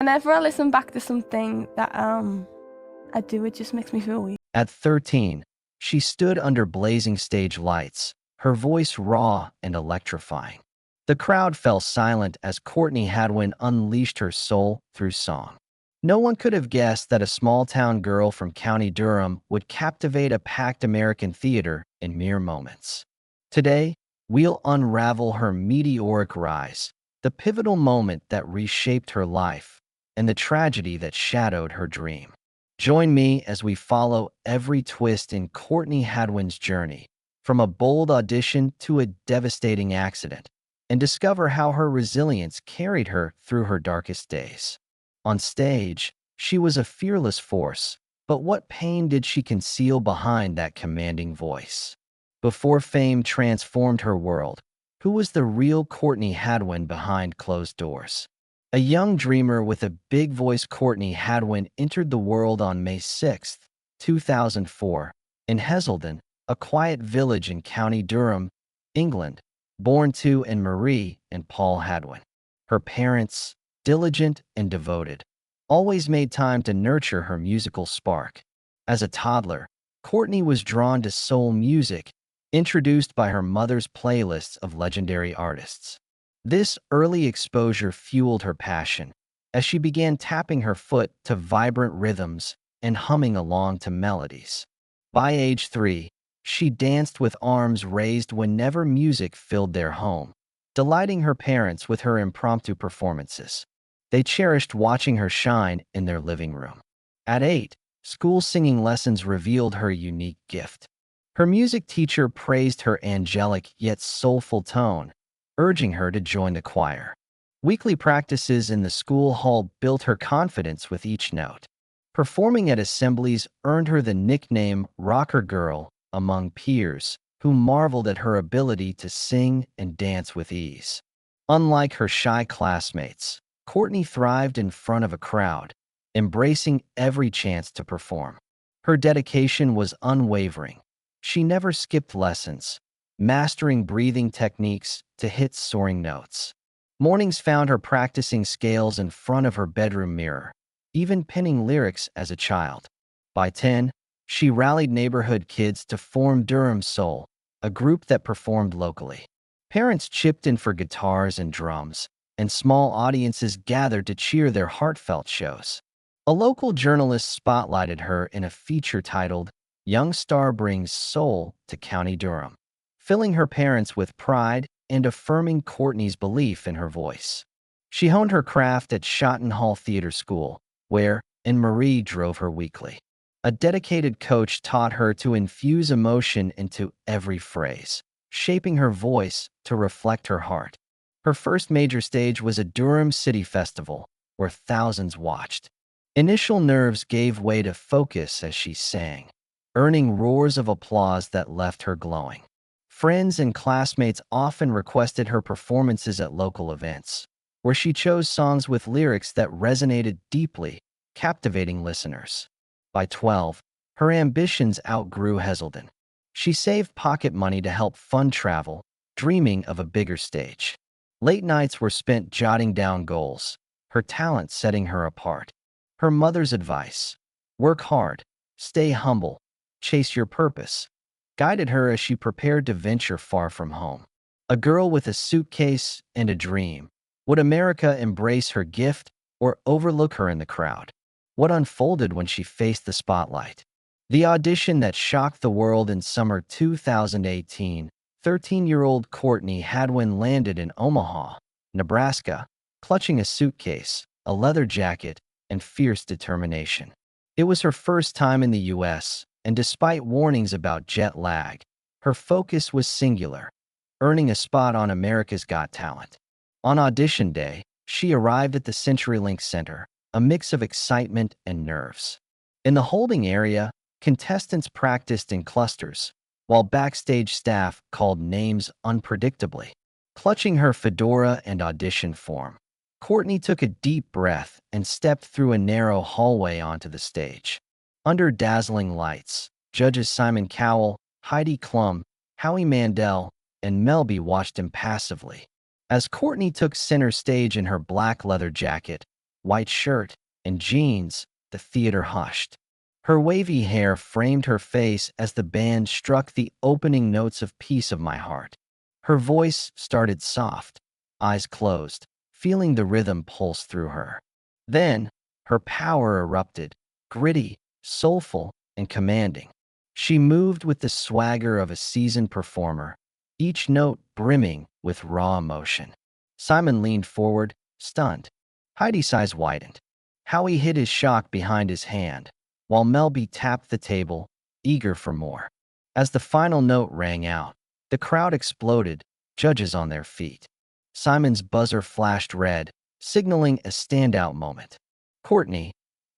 Whenever I listen back to something that I do, it just makes me feel weak. At 13, she stood under blazing stage lights, her voice raw and electrifying. The crowd fell silent as Courtney Hadwin unleashed her soul through song. No one could have guessed that a small-town girl from County Durham would captivate a packed American theater in mere moments. Today, we'll unravel her meteoric rise, the pivotal moment that reshaped her life, and the tragedy that shadowed her dream. Join me as we follow every twist in Courtney Hadwin's journey, from a bold audition to a devastating accident, and discover how her resilience carried her through her darkest days. On stage, she was a fearless force, but what pain did she conceal behind that commanding voice? Before fame transformed her world, who was the real Courtney Hadwin behind closed doors? A young dreamer with a big voice, Courtney Hadwin entered the world on May 6, 2004, in Heselden, a quiet village in County Durham, England, born to Marie and Paul Hadwin. Her parents, diligent and devoted, always made time to nurture her musical spark. As a toddler, Courtney was drawn to soul music, introduced by her mother's playlists of legendary artists. This early exposure fueled her passion, as she began tapping her foot to vibrant rhythms and humming along to melodies. By age 3, she danced with arms raised whenever music filled their home, delighting her parents with her impromptu performances. They cherished watching her shine in their living room. At 8, school singing lessons revealed her unique gift. Her music teacher praised her angelic yet soulful tone, urging her to join the choir. Weekly practices in the school hall built her confidence with each note. Performing at assemblies earned her the nickname Rocker Girl among peers, who marveled at her ability to sing and dance with ease. Unlike her shy classmates, Courtney thrived in front of a crowd, embracing every chance to perform. Her dedication was unwavering. She never skipped lessons, mastering breathing techniques to hit soaring notes. Mornings found her practicing scales in front of her bedroom mirror, even penning lyrics as a child. By 10, she rallied neighborhood kids to form Durham Soul, a group that performed locally. Parents chipped in for guitars and drums, and small audiences gathered to cheer their heartfelt shows. A local journalist spotlighted her in a feature titled, "Young Star Brings Soul to County Durham," filling her parents with pride and affirming Courtney's belief in her voice. She honed her craft at Shotton Hall Theater School, where Marie drove her weekly. A dedicated coach taught her to infuse emotion into every phrase, shaping her voice to reflect her heart. Her first major stage was a Durham City Festival, where thousands watched. Initial nerves gave way to focus as she sang, earning roars of applause that left her glowing. Friends and classmates often requested her performances at local events, where she chose songs with lyrics that resonated deeply, captivating listeners. By 12, her ambitions outgrew Heselden. She saved pocket money to help fund travel, dreaming of a bigger stage. Late nights were spent jotting down goals, her talent setting her apart. Her mother's advice, "Work hard, stay humble, chase your purpose," guided her as she prepared to venture far from home. A girl with a suitcase and a dream. Would America embrace her gift or overlook her in the crowd? What unfolded when she faced the spotlight? The audition that shocked the world in summer 2018, 13-year-old Courtney Hadwin landed in Omaha, Nebraska, clutching a suitcase, a leather jacket, and fierce determination. It was her first time in the U.S., and despite warnings about jet lag, her focus was singular, earning a spot on America's Got Talent. On audition day, she arrived at the CenturyLink Center, a mix of excitement and nerves. In the holding area, contestants practiced in clusters, while backstage staff called names unpredictably. Clutching her fedora and audition form, Courtney took a deep breath and stepped through a narrow hallway onto the stage. Under dazzling lights, judges Simon Cowell, Heidi Klum, Howie Mandel, and Melby watched impassively. As Courtney took center stage in her black leather jacket, white shirt, and jeans, the theater hushed. Her wavy hair framed her face as the band struck the opening notes of Piece of My Heart. Her voice started soft, eyes closed, feeling the rhythm pulse through her. Then, her power erupted, gritty, soulful, and commanding. She moved with the swagger of a seasoned performer, each note brimming with raw emotion. Simon leaned forward, stunned. Heidi's eyes widened. Howie hid his shock behind his hand, while Melby tapped the table, eager for more. As the final note rang out, the crowd exploded, judges on their feet. Simon's buzzer flashed red, signaling a standout moment. Courtney,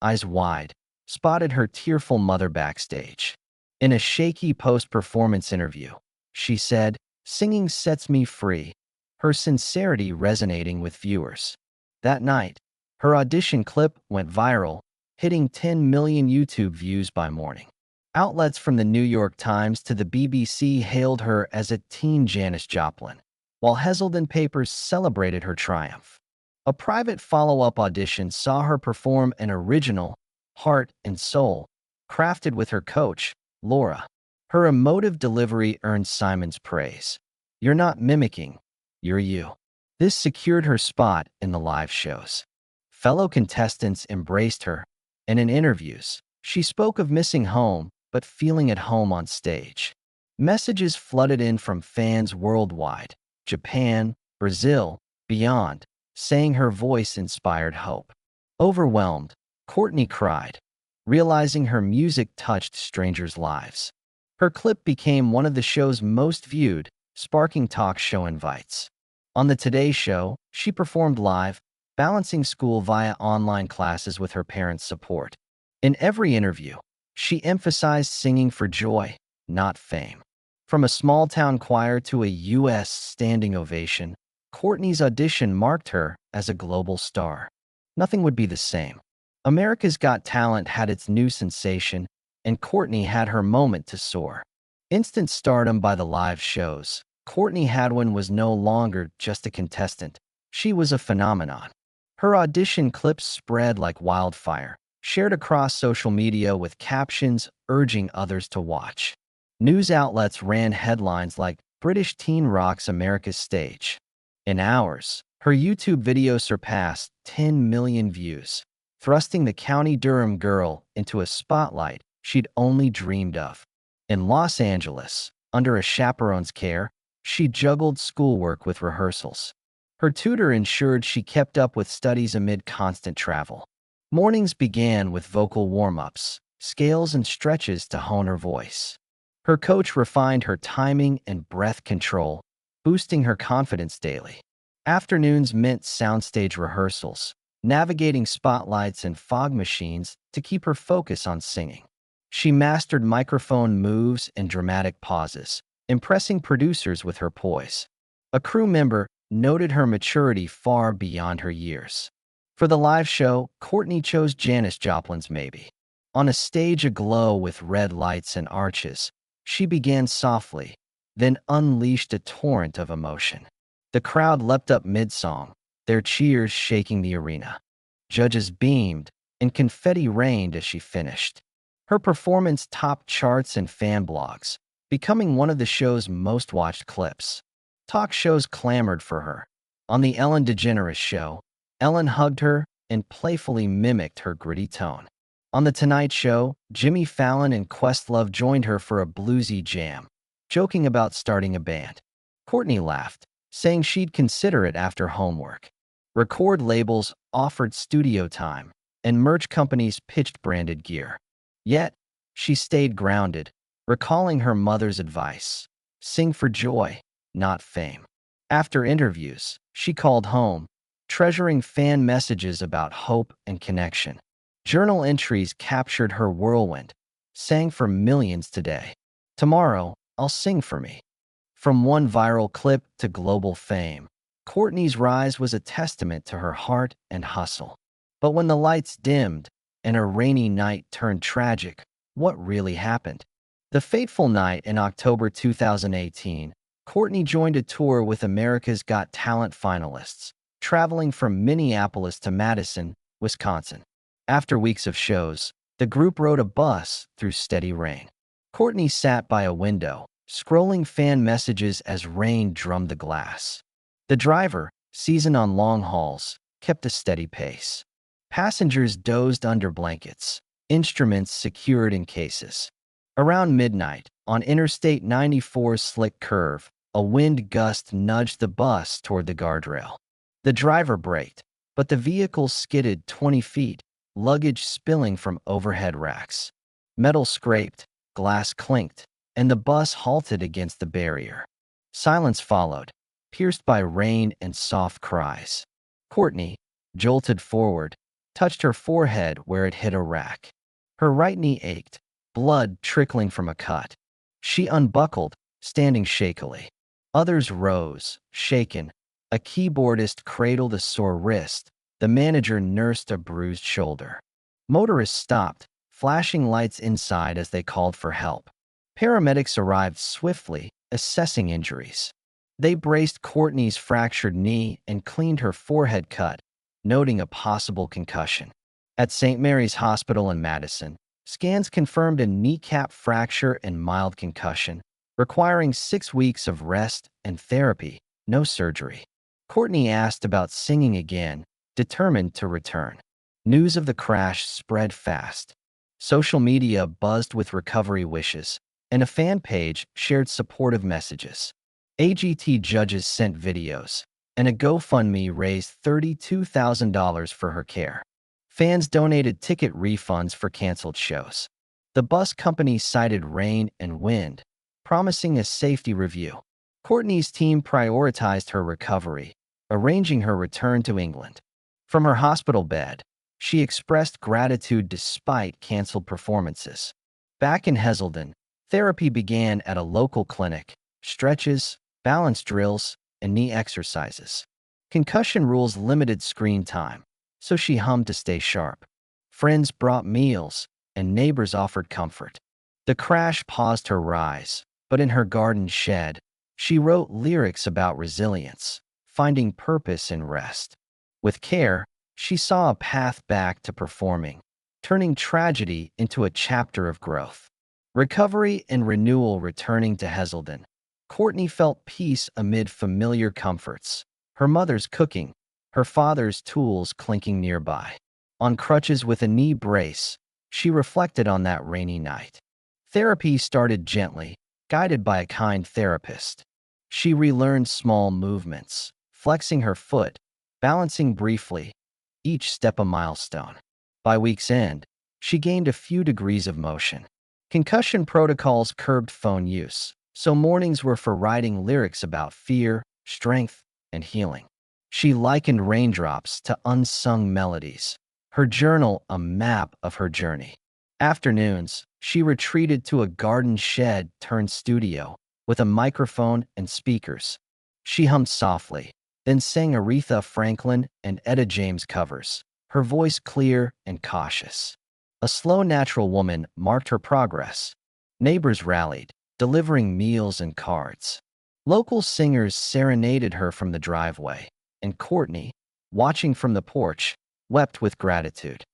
eyes wide, spotted her tearful mother backstage. In a shaky post-performance interview, she said, "Singing sets me free," her sincerity resonating with viewers. That night, her audition clip went viral, hitting 10 million YouTube views by morning. Outlets from the New York Times to the BBC hailed her as a teen Janis Joplin, while Heselden papers celebrated her triumph. A private follow-up audition saw her perform an original, Heart and Soul, crafted with her coach, Laura. Her emotive delivery earned Simon's praise. "You're not mimicking, you're you." This secured her spot in the live shows. Fellow contestants embraced her, and in interviews, she spoke of missing home but feeling at home on stage. Messages flooded in from fans worldwide, Japan, Brazil, beyond, saying her voice inspired hope. Overwhelmed, Courtney cried, realizing her music touched strangers' lives. Her clip became one of the show's most viewed, sparking talk show invites. On the Today Show, she performed live, balancing school via online classes with her parents' support. In every interview, she emphasized singing for joy, not fame. From a small-town choir to a U.S. standing ovation, Courtney's audition marked her as a global star. Nothing would be the same. America's Got Talent had its new sensation, and Courtney had her moment to soar. Instant stardom by the live shows, Courtney Hadwin was no longer just a contestant. She was a phenomenon. Her audition clips spread like wildfire, shared across social media with captions urging others to watch. News outlets ran headlines like "British Teen Rocks America's Stage." In hours, her YouTube video surpassed 10 million views, thrusting the County Durham girl into a spotlight she'd only dreamed of. In Los Angeles, under a chaperone's care, she juggled schoolwork with rehearsals. Her tutor ensured she kept up with studies amid constant travel. Mornings began with vocal warm-ups, scales and stretches to hone her voice. Her coach refined her timing and breath control, boosting her confidence daily. Afternoons meant soundstage rehearsals, navigating spotlights and fog machines to keep her focus on singing. She mastered microphone moves and dramatic pauses, impressing producers with her poise. A crew member noted her maturity far beyond her years. For the live show, Courtney chose Janis Joplin's Maybe. On a stage aglow with red lights and arches, she began softly, then unleashed a torrent of emotion. The crowd leapt up mid-song, their cheers shaking the arena. Judges beamed, and confetti rained as she finished. Her performance topped charts and fan blogs, becoming one of the show's most watched clips. Talk shows clamored for her. On The Ellen DeGeneres Show, Ellen hugged her and playfully mimicked her gritty tone. On The Tonight Show, Jimmy Fallon and Questlove joined her for a bluesy jam, joking about starting a band. Courtney laughed, saying she'd consider it after homework. Record labels offered studio time, and merch companies pitched branded gear. Yet, she stayed grounded, recalling her mother's advice: sing for joy, not fame. After interviews, she called home, treasuring fan messages about hope and connection. Journal entries captured her whirlwind: sang for millions today. Tomorrow, I'll sing for me. From one viral clip to global fame, Courtney's rise was a testament to her heart and hustle. But when the lights dimmed and a rainy night turned tragic, what really happened? The fateful night in October 2018, Courtney joined a tour with America's Got Talent finalists, traveling from Minneapolis to Madison, Wisconsin. After weeks of shows, the group rode a bus through steady rain. Courtney sat by a window, scrolling fan messages as rain drummed the glass. The driver, seasoned on long hauls, kept a steady pace. Passengers dozed under blankets, instruments secured in cases. Around midnight, on Interstate 94's slick curve, a wind gust nudged the bus toward the guardrail. The driver braked, but the vehicle skidded 20 feet, luggage spilling from overhead racks. Metal scraped, glass clinked, and the bus halted against the barrier. Silence followed, pierced by rain and soft cries. Courtney, jolted forward, touched her forehead where it hit a rack. Her right knee ached, blood trickling from a cut. She unbuckled, standing shakily. Others rose, shaken. A keyboardist cradled a sore wrist. The manager nursed a bruised shoulder. Motorists stopped, flashing lights inside as they called for help. Paramedics arrived swiftly, assessing injuries. They braced Courtney's fractured knee and cleaned her forehead cut, noting a possible concussion. At St. Mary's Hospital in Madison, scans confirmed a kneecap fracture and mild concussion, requiring 6 weeks of rest and therapy, no surgery. Courtney asked about singing again, determined to return. News of the crash spread fast. Social media buzzed with recovery wishes, and a fan page shared supportive messages. AGT judges sent videos, and a GoFundMe raised $32,000 for her care. Fans donated ticket refunds for canceled shows. The bus company cited rain and wind, promising a safety review. Courtney's team prioritized her recovery, arranging her return to England. From her hospital bed, she expressed gratitude despite canceled performances. Back in Heselden, therapy began at a local clinic: stretches, balance drills, and knee exercises. Concussion rules limited screen time, so she hummed to stay sharp. Friends brought meals, and neighbors offered comfort. The crash paused her rise, but in her garden shed, she wrote lyrics about resilience, finding purpose in rest. With care, she saw a path back to performing, turning tragedy into a chapter of growth. Recovery and renewal returning to Heselden. Courtney felt peace amid familiar comforts. Her mother's cooking, her father's tools clinking nearby. On crutches with a knee brace, she reflected on that rainy night. Therapy started gently, guided by a kind therapist. She relearned small movements, flexing her foot, balancing briefly, each step a milestone. By week's end, she gained a few degrees of motion. Concussion protocols curbed phone use, so mornings were for writing lyrics about fear, strength, and healing. She likened raindrops to unsung melodies, her journal a map of her journey. Afternoons, she retreated to a garden shed turned studio with a microphone and speakers. She hummed softly, then sang Aretha Franklin and Etta James covers, her voice clear and cautious. A slow, natural woman marked her progress. Neighbors rallied, delivering meals and cards. Local singers serenaded her from the driveway, and Courtney, watching from the porch, wept with gratitude.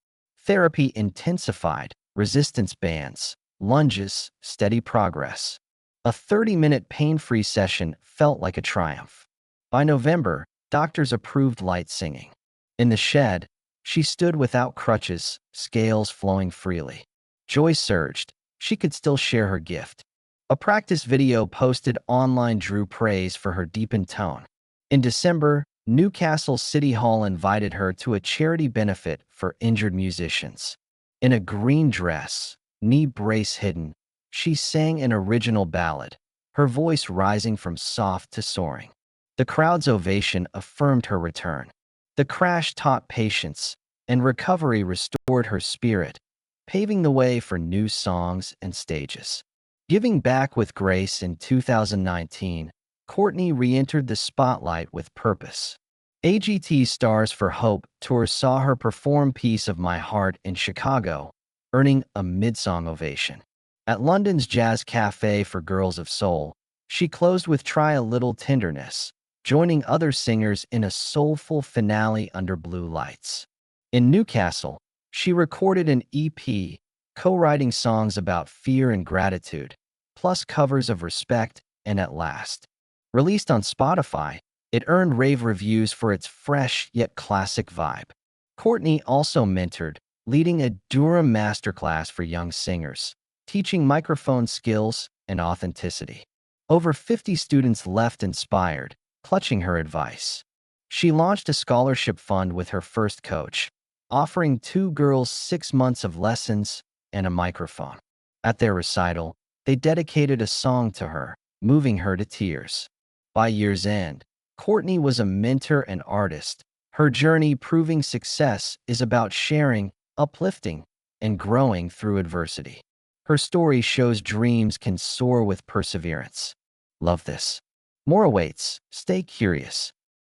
Therapy intensified, resistance bands, lunges, steady progress. A 30-minute pain-free session felt like a triumph. By November, doctors approved light singing. In the shed, she stood without crutches, scales flowing freely. Joy surged. She could still share her gift. A practice video posted online drew praise for her deepened tone. In December, Newcastle City Hall invited her to a charity benefit for injured musicians. In a green dress, knee brace hidden, she sang an original ballad, her voice rising from soft to soaring. The crowd's ovation affirmed her return. The crash taught patience, and recovery restored her spirit, paving the way for new songs and stages. Giving back with grace in 2019, Courtney re-entered the spotlight with purpose. AGT's Stars for Hope tour saw her perform Piece of My Heart in Chicago, earning a mid-song ovation. At London's Jazz Cafe for Girls of Soul, she closed with Try a Little Tenderness, joining other singers in a soulful finale under blue lights. In Newcastle, she recorded an EP, co-writing songs about fear and gratitude, plus covers of Respect and At Last. Released on Spotify, it earned rave reviews for its fresh yet classic vibe. Courtney also mentored, leading a Durham masterclass for young singers, teaching microphone skills and authenticity. Over 50 students left inspired, clutching her advice. She launched a scholarship fund with her first coach, offering 2 girls 6 months of lessons and a microphone. At their recital, they dedicated a song to her, moving her to tears. By year's end, Courtney was a mentor and artist. Her journey proving success is about sharing, uplifting, and growing through adversity. Her story shows dreams can soar with perseverance. Love this. More awaits. Stay curious.